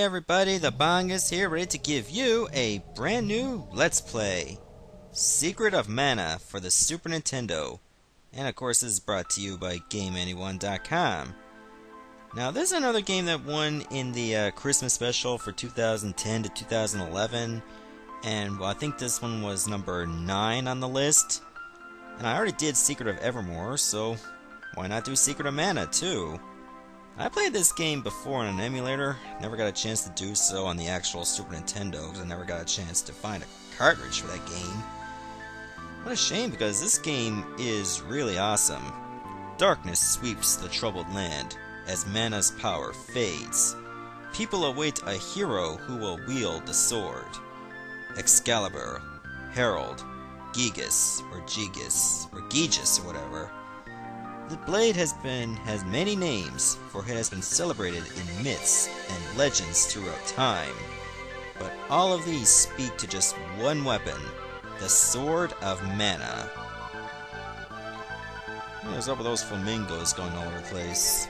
everybody, the Bongus here, ready to give you a brand new Let's Play. Secret of Mana for the Super Nintendo. And of course this is brought to you by GameAnyone.com. Now this is another game that won in the Christmas special for 2010 to 2011. And well, I think this one was number 9 on the list. And I already did Secret of Evermore, so why not do Secret of Mana too? I played this game before on an emulator, never got a chance to do so on the actual Super Nintendo because I never got a chance to find a cartridge for that game. What a shame, because this game is really awesome. Darkness sweeps the troubled land as Mana's power fades. People await a hero who will wield the sword. Excalibur, Herald, Gigas, or Gigas, or Gigis, or whatever. The blade has many names, for it has been celebrated in myths and legends throughout time. But all of these speak to just one weapon, the Sword of Mana. What's up with those flamingos going all over the place?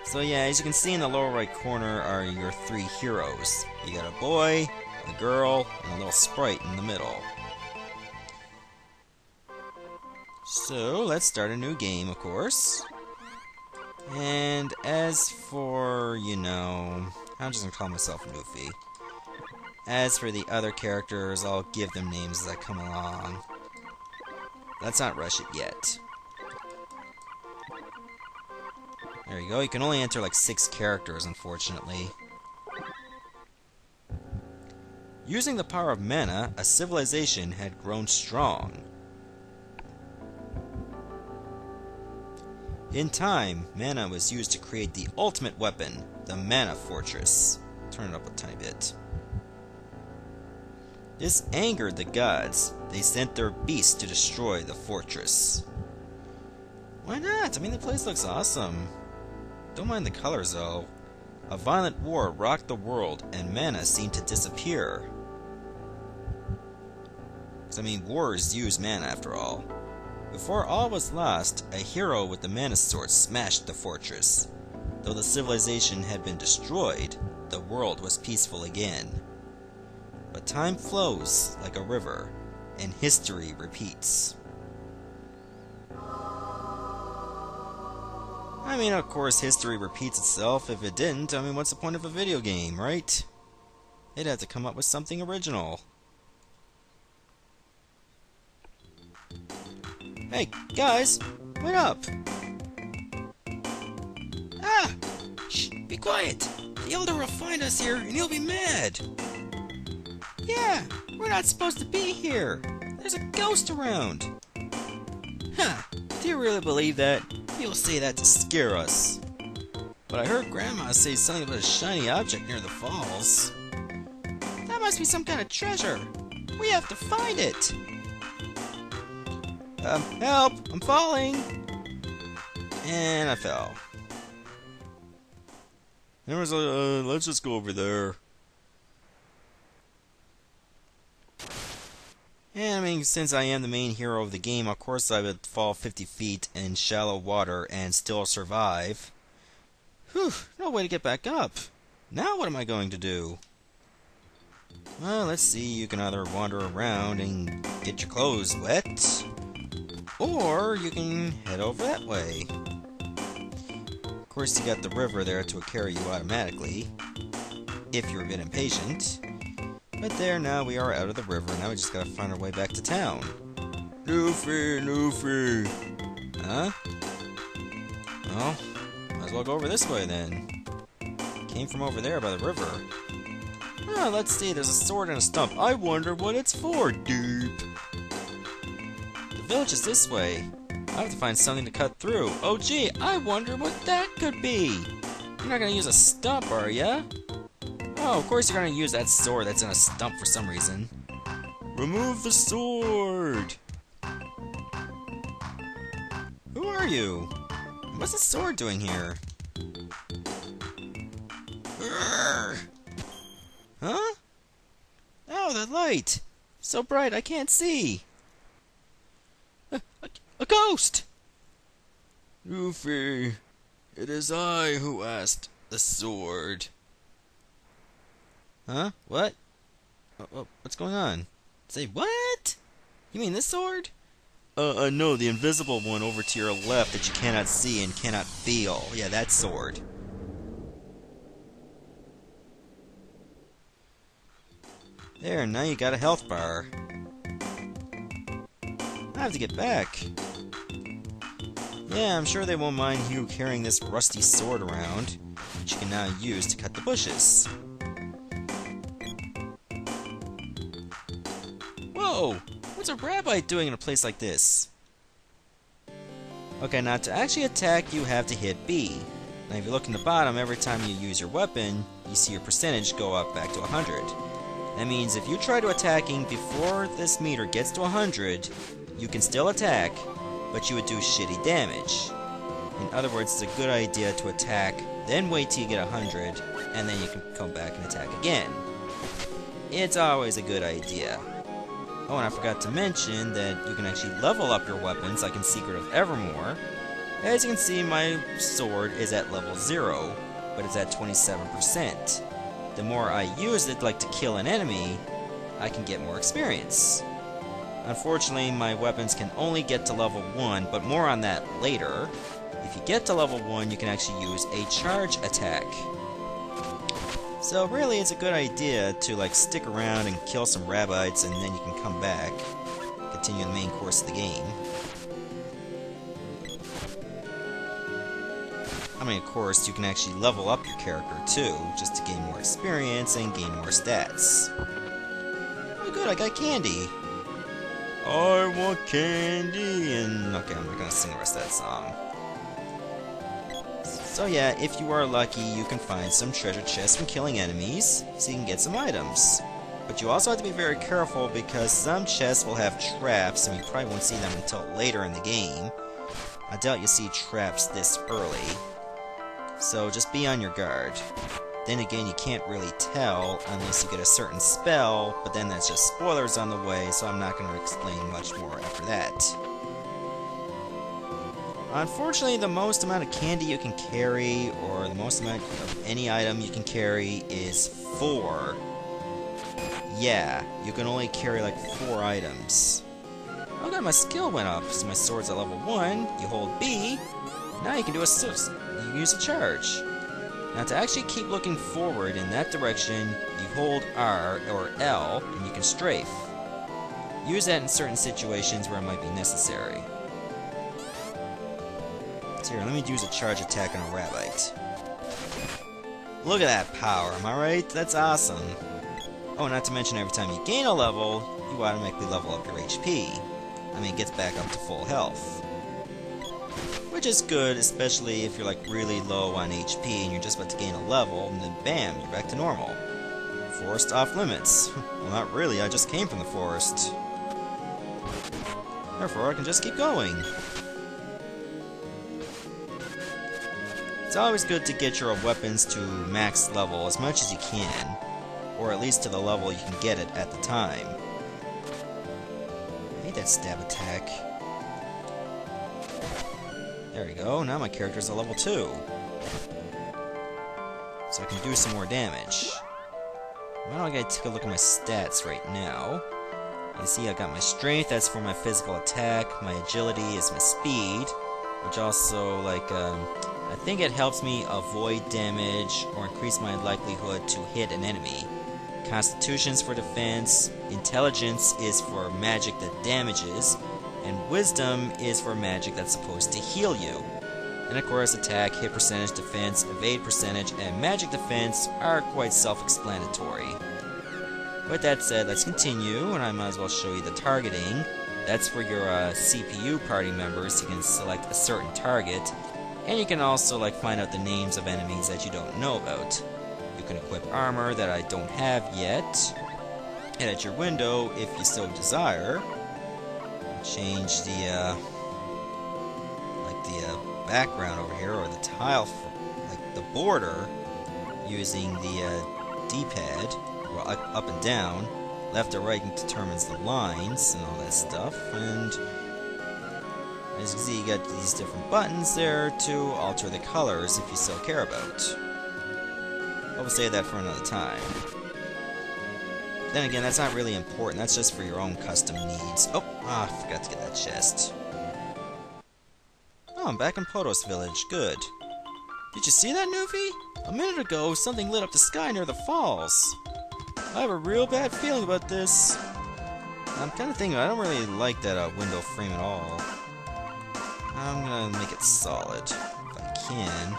So yeah, as you can see in the lower right corner are your 3 heroes. You got a boy, a girl, and a little sprite in the middle. So, let's start a new game, of course. And as for, I'm just gonna call myself Luffy. As for the other characters, I'll give them names as I come along. Let's not rush it yet. There you go, you can only enter like 6 characters, unfortunately. Using the power of mana, a civilization had grown strong. In time, mana was used to create the ultimate weapon, the Mana Fortress. Turn it up a tiny bit. This angered the gods. They sent their beasts to destroy the fortress. Why not? I mean, the place looks awesome. Don't mind the colors, though. A violent war rocked the world, and mana seemed to disappear. Because, I mean, wars use mana, after all. Before all was lost, a hero with the mana sword smashed the fortress. Though the civilization had been destroyed, the world was peaceful again. But time flows like a river, and history repeats. I mean, of course, history repeats itself. If it didn't, I mean, what's the point of a video game, right? They'd have to come up with something original. Hey, guys, wait up! Ah! Shh, be quiet! The Elder will find us here, and he'll be mad! Yeah, we're not supposed to be here! There's a ghost around! Huh, do you really believe that? You'll say that to scare us. But I heard Grandma say something about a shiny object near the falls. That must be some kind of treasure! We have to find it! Help! I'm falling! And I fell. There was let's just go over there. And I mean, since I am the main hero of the game, of course I would fall 50 feet in shallow water and still survive. Whew, no way to get back up. Now what am I going to do? Well, let's see, you can either wander around and get your clothes wet, or you can head over that way. Of course, you got the river there to carry you automatically, if you're a bit impatient. But there, now we are out of the river. Now we just gotta find our way back to town. Luffy, Luffy. Huh? Well, might as well go over this way then. Came from over there by the river. Oh, let's see. There's a sword and a stump. I wonder what it's for, dude. The village is this way. I have to find something to cut through. Oh gee, I wonder what that could be. You're not gonna use a stump, are ya? Oh, of course you're gonna use that sword that's in a stump for some reason. Remove the sword! Who are you? What's the sword doing here? Urgh. Huh? Oh, the light! So bright I can't see! A ghost! Luffy, it is I who asked the sword. Huh? What? What's going on? Say what? You mean this sword? No, the invisible one over to your left that you cannot see and cannot feel. Yeah, that sword. There, now you got a health bar. I have to get back. Yeah, I'm sure they won't mind you carrying this rusty sword around, which you can now use to cut the bushes. Whoa! What's a rabbite doing in a place like this? Okay, now to actually attack, you have to hit B. Now if you look in the bottom, every time you use your weapon, you see your percentage go up back to 100. That means if you try to attacking before this meter gets to 100, you can still attack, but you would do shitty damage. In other words, it's a good idea to attack, then wait till you get 100, and then you can come back and attack again. It's always a good idea. Oh, and I forgot to mention that you can actually level up your weapons, like in Secret of Evermore. As you can see, my sword is at level 0, but it's at 27%. The more I use it, like to kill an enemy, I can get more experience. Unfortunately, my weapons can only get to level 1, but more on that later. If you get to level 1, you can actually use a charge attack. So really, it's a good idea to like stick around and kill some rabbites, and then you can come back, continue the main course of the game. I mean, of course, you can actually level up your character too, just to gain more experience and gain more stats. Oh good, I got candy! I want candy! And okay, I'm not gonna sing the rest of that song. So yeah, if you are lucky, you can find some treasure chests from killing enemies, so you can get some items. But you also have to be very careful because some chests will have traps, and you probably won't see them until later in the game. I doubt you'll see traps this early. So just be on your guard. Then again, you can't really tell unless you get a certain spell, but then that's just spoilers on the way, so I'm not going to explain much more after that. Unfortunately, the most amount of candy you can carry, or the most amount of any item you can carry, is 4. Yeah, you can only carry like 4 items. Okay, my skill went up, so my sword's at level 1, you hold B, now you can do you use a charge. Now to actually keep looking forward in that direction, you hold R or L and you can strafe. Use that in certain situations where it might be necessary. So here, let me use a charge attack on a rabbite. Look at that power, am I right? That's awesome. Oh, not to mention every time you gain a level, you automatically level up your HP. I mean, it gets back up to full health. Which is good, especially if you're like really low on HP and you're just about to gain a level, and then bam, you're back to normal. Forest off limits. Well, not really, I just came from the forest. Therefore, I can just keep going. It's always good to get your weapons to max level as much as you can, or at least to the level you can get it at the time. I hate that stab attack. There we go, now my character's at level 2. So I can do some more damage. Why don't I gotta take a look at my stats right now? You see I got my strength, that's for my physical attack. My agility is my speed, which also, like, I think it helps me avoid damage or increase my likelihood to hit an enemy. Constitution's for defense, intelligence is for magic that damages, and wisdom is for magic that's supposed to heal you. And of course, attack, hit percentage, defense, evade percentage, and magic defense are quite self-explanatory. With that said, let's continue, and I might as well show you the targeting. That's for your CPU party members. You can select a certain target, and you can also like find out the names of enemies that you don't know about. You can equip armor that I don't have yet, and at your window, if you so desire, change the background over here, or the tile, like the border, using the D-pad, well, up and down. Left or right determines the lines and all that stuff, and as you can see, you got these different buttons there to alter the colors if you so care about. I will save that for another time. then again, that's not really important. That's just for your own custom needs. Oh, I forgot to get that chest. Oh, I'm back in Potos Village. Good. Did you see that, Newfie? A minute ago, something lit up the sky near the falls. I have a real bad feeling about this. I'm kind of thinking I don't really like that window frame at all. I'm gonna make it solid if I can.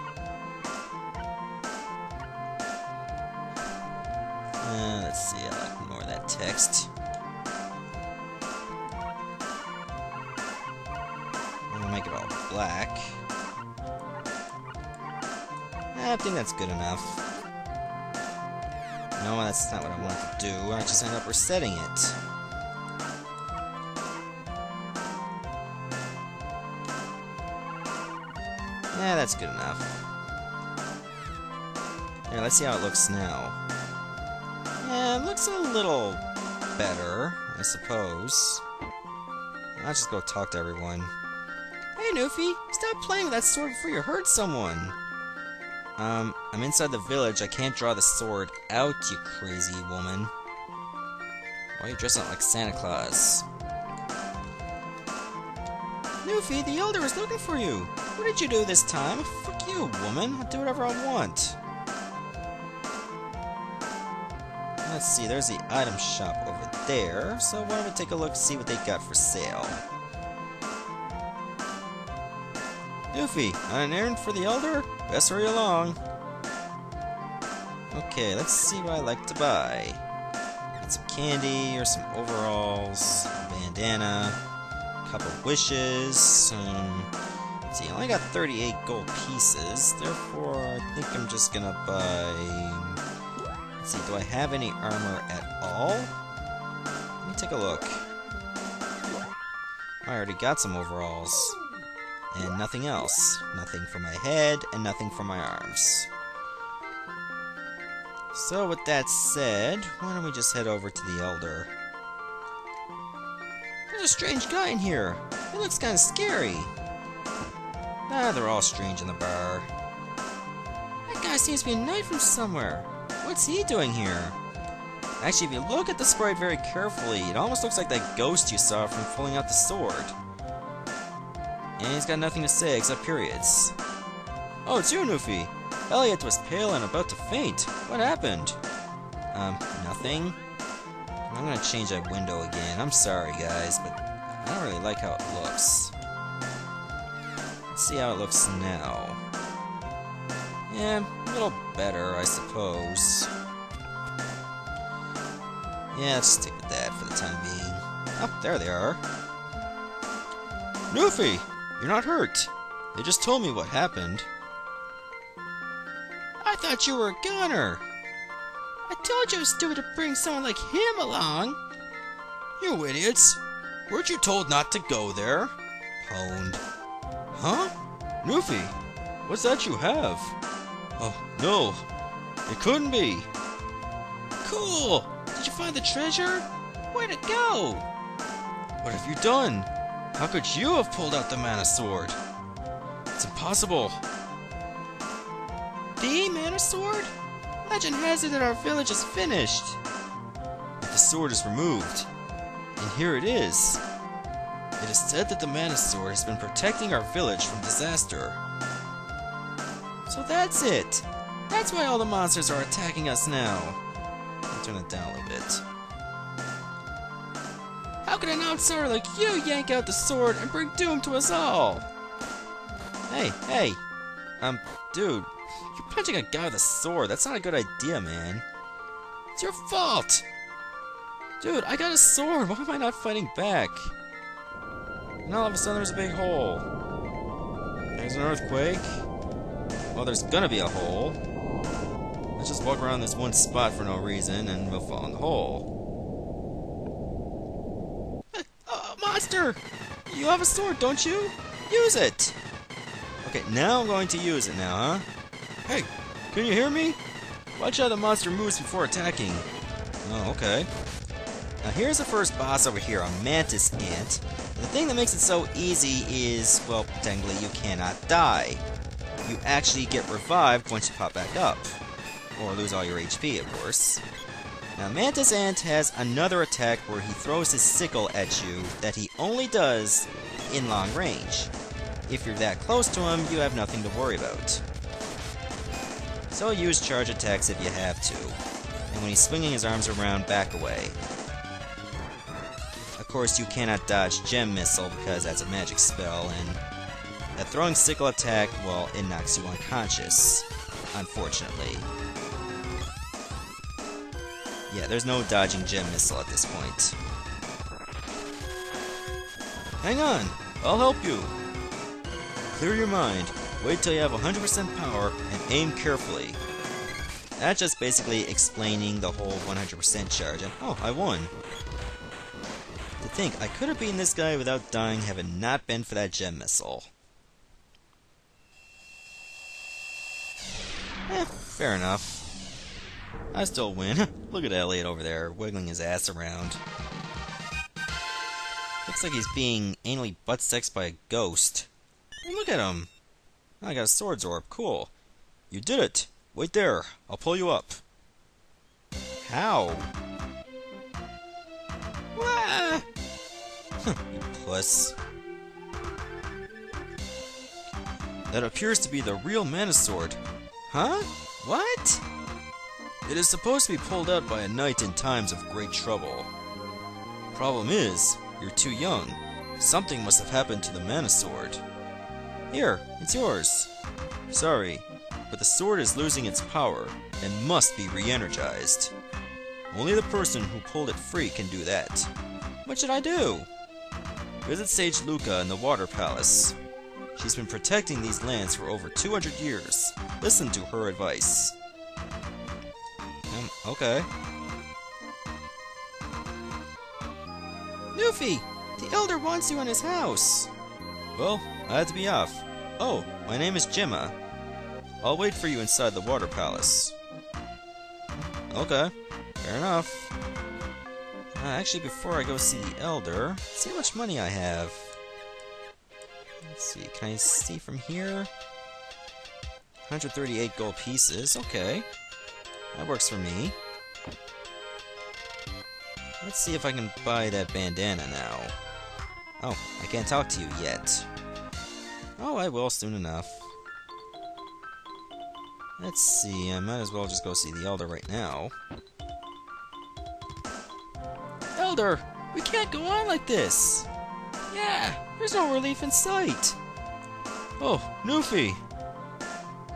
Let's see, I'll ignore that text. I'm gonna make it all black. I think that's good enough. No, that's not what I wanted to do. I just ended up resetting it. Yeah, that's good enough. Here, let's see how it looks now. Yeah, it looks a little better, I suppose. I'll just go talk to everyone. Hey, Newfie, stop playing with that sword before you hurt someone. I'm inside the village. I can't draw the sword out, you crazy woman. Why are you dressing up like Santa Claus? Newfie, the Elder is looking for you. What did you do this time? Fuck you, woman. I'll do whatever I want. Let's see, there's the item shop over there. So why don't we take a look, see what they got for sale. Newfie, on an errand for the Elder? Best hurry along. Okay, let's see what I like to buy. Got some candy, or some overalls, a bandana, a couple wishes, let's see, I only got 38 gold pieces, therefore I think I'm just gonna buy... Let's see, do I have any armor at all? Let me take a look. I already got some overalls. And nothing else. Nothing for my head, and nothing for my arms. So with that said, why don't we just head over to the Elder? There's a strange guy in here. He looks kind of scary. Ah, they're all strange in the bar. That guy seems to be a knight from somewhere. What's he doing here? Actually, if you look at the sprite very carefully, it almost looks like that ghost you saw from pulling out the sword. And he's got nothing to say except periods. Oh, it's you, Newfie. Elliot was pale and about to faint. What happened? Nothing. I'm gonna change that window again. I'm sorry, guys, but I don't really like how it looks. Let's see how it looks now. Yeah, a little better, I suppose. Yeah, let's stick with that for the time being. Oh, there they are. Newfie! You're not hurt. They just told me what happened. I thought you were a goner. I told you it was stupid to bring someone like him along. You idiots. Weren't you told not to go there? Pwned. Huh? Newfie, what's that you have? Oh, no. It couldn't be. Cool. Did you find the treasure? Where'd it go? What have you done? How could you have pulled out the mana sword? It's impossible. The mana sword? Legend has it that our village is finished. But the sword is removed. And here it is. It is said that the mana sword has been protecting our village from disaster. So that's it. That's why all the monsters are attacking us now. I'll turn it down a little bit. How could an outsider like you yank out the sword and bring doom to us all? Hey, dude, you're punching a guy with a sword. That's not a good idea, man. It's your fault. Dude, I got a sword. Why am I not fighting back? And all of a sudden there's a big hole. There's an earthquake. Well, there's gonna be a hole. Let's just walk around this one spot for no reason and we'll fall in the hole. Monster! You have a sword, don't you? Use it! Okay, now I'm going to use it now, huh? Hey, can you hear me? Watch how the monster moves before attacking. Oh, okay. Now here's the first boss over here, a mantis ant. The thing that makes it so easy is, well, technically you cannot die. You actually get revived once you pop back up. Or lose all your HP, of course. Now, Mantis Ant has another attack where he throws his sickle at you that he only does in long range. If you're that close to him, you have nothing to worry about. So use charge attacks if you have to. And when he's swinging his arms around, back away. Of course, you cannot dodge Gem Missile because that's a magic spell, and that throwing sickle attack, well, it knocks you unconscious, unfortunately. Yeah, there's no dodging Gem Missile at this point. Hang on, I'll help you. Clear your mind, wait till you have 100% power, and aim carefully. That's just basically explaining the whole 100% charge, and oh, I won. To think, I could have beaten this guy without dying had it not been for that Gem Missile. Fair enough. I still win. Look at Elliot over there, wiggling his ass around. Looks like he's being anally butt-sexed by a ghost. Hey, look at him! Oh, I got a Swords Orb, cool. You did it! Wait there, I'll pull you up. How? Wah! You puss. That appears to be the real Mana Sword. Huh? What? It is supposed to be pulled out by a knight in times of great trouble. Problem is, you're too young. Something must have happened to the Mana Sword. Here, it's yours. Sorry, but the sword is losing its power and must be re-energized. Only the person who pulled it free can do that. What should I do? Visit Sage Luca in the Water Palace. She's been protecting these lands for over 200 years. Listen to her advice. Okay. Newfie! The Elder wants you in his house! Well, I have to be off. Oh, my name is Gemma. I'll wait for you inside the Water Palace. Okay, fair enough. Actually, before I go see the Elder, let's see how much money I have. Let's see, can I see from here? 138 gold pieces, okay. That works for me. Let's see if I can buy that bandana now. Oh, I can't talk to you yet. Oh, I will soon enough. Let's see, I might as well just go see the Elder right now. Elder! We can't go on like this! Yeah, there's no relief in sight! Oh, Newfie!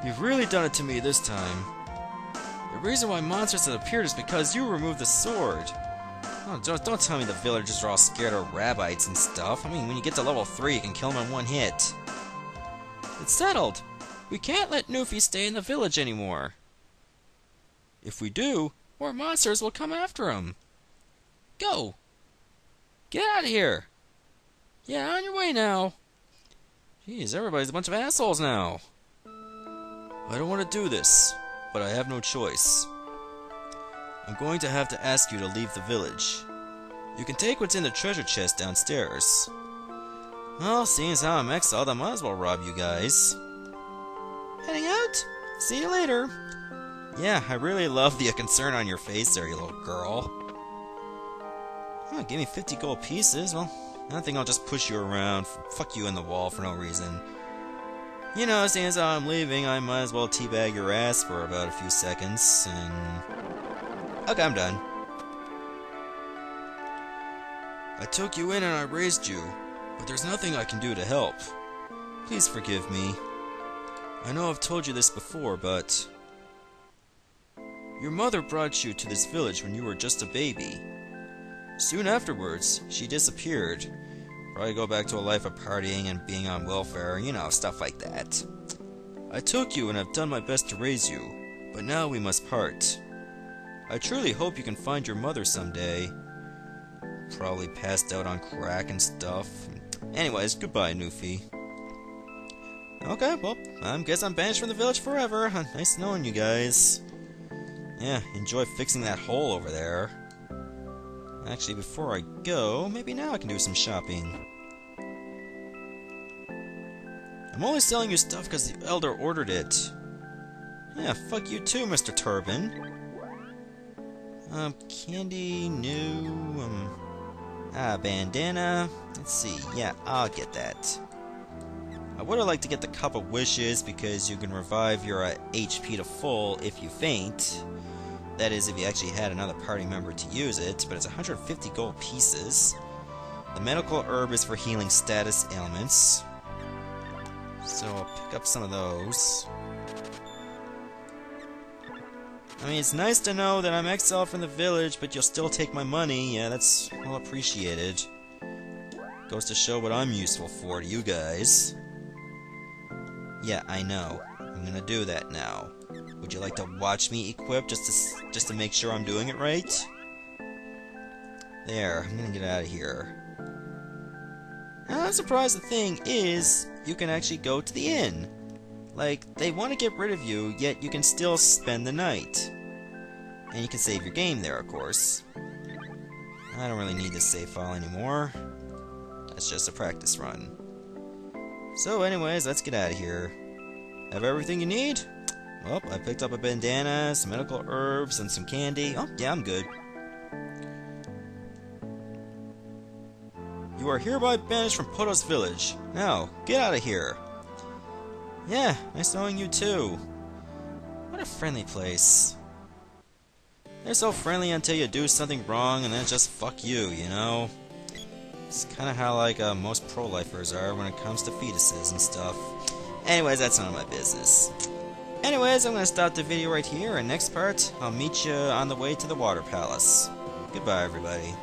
You've really done it to me this time. The reason why monsters have appeared is because you removed the sword. Oh, don't tell me the villagers are all scared of rabbits and stuff. I mean, when you get to level 3, you can kill them in one hit. It's settled! We can't let Newfie stay in the village anymore. If we do, more monsters will come after him. Go! Get out of here! Yeah, on your way now. Jeez, everybody's a bunch of assholes now. I don't want to do this, but I have no choice. I'm going to have to ask you to leave the village. You can take what's in the treasure chest downstairs. Well, seeing as how I'm exiled, I might as well rob you guys. Heading out? See you later. Yeah, I really love the concern on your face there, you little girl. Oh, give me 50 gold pieces. Well, I think I'll just push you around, fuck you in the wall for no reason. You know, seeing as how I'm leaving, I might as well teabag your ass for about a few seconds, and... Okay, I'm done. I took you in and I raised you, but there's nothing I can do to help. Please forgive me. I know I've told you this before, but... Your mother brought you to this village when you were just a baby. Soon afterwards, she disappeared. Probably go back to a life of partying and being on welfare, you know, stuff like that. I took you and have done my best to raise you, but now we must part. I truly hope you can find your mother someday. Probably passed out on crack and stuff. Anyways, goodbye, Newfie. Okay, well, I guess I'm banished from the village forever. Nice knowing you guys. Yeah, enjoy fixing that hole over there. Actually, before I go, maybe now I can do some shopping. I'm only selling you stuff because the Elder ordered it. Yeah, fuck you too, Mr. Turban. Candy, new, bandana. Let's see, yeah, I'll get that. I would have liked to get the Cup of Wishes because you can revive your HP to full if you faint. That is, if you actually had another party member to use it, but it's 150 gold pieces. The medical herb is for healing status ailments. So I'll pick up some of those. I mean, it's nice to know that I'm exiled from the village, but you'll still take my money. Yeah, that's well appreciated. Goes to show what I'm useful for to you guys. Yeah, I know. I'm gonna do that now. Would you like to watch me equip just to make sure I'm doing it right? There, I'm gonna get out of here. And I'm surprised the thing is, you can actually go to the inn. Like, they want to get rid of you, yet you can still spend the night. And you can save your game there, of course. I don't really need this save file anymore. That's just a practice run. So anyways, let's get out of here. Have everything you need? Well, I picked up a bandana, some medical herbs, and some candy. Oh, yeah, I'm good. You are hereby banished from Poto's village. Now, get out of here. Yeah, nice knowing you too. What a friendly place. They're so friendly until you do something wrong and then just fuck you, you know? It's kind of how, like, most pro-lifers are when it comes to fetuses and stuff. Anyways, that's none of my business. Anyways, I'm going to stop the video right here, and next part, I'll meet you on the way to the Water Palace. Goodbye, everybody.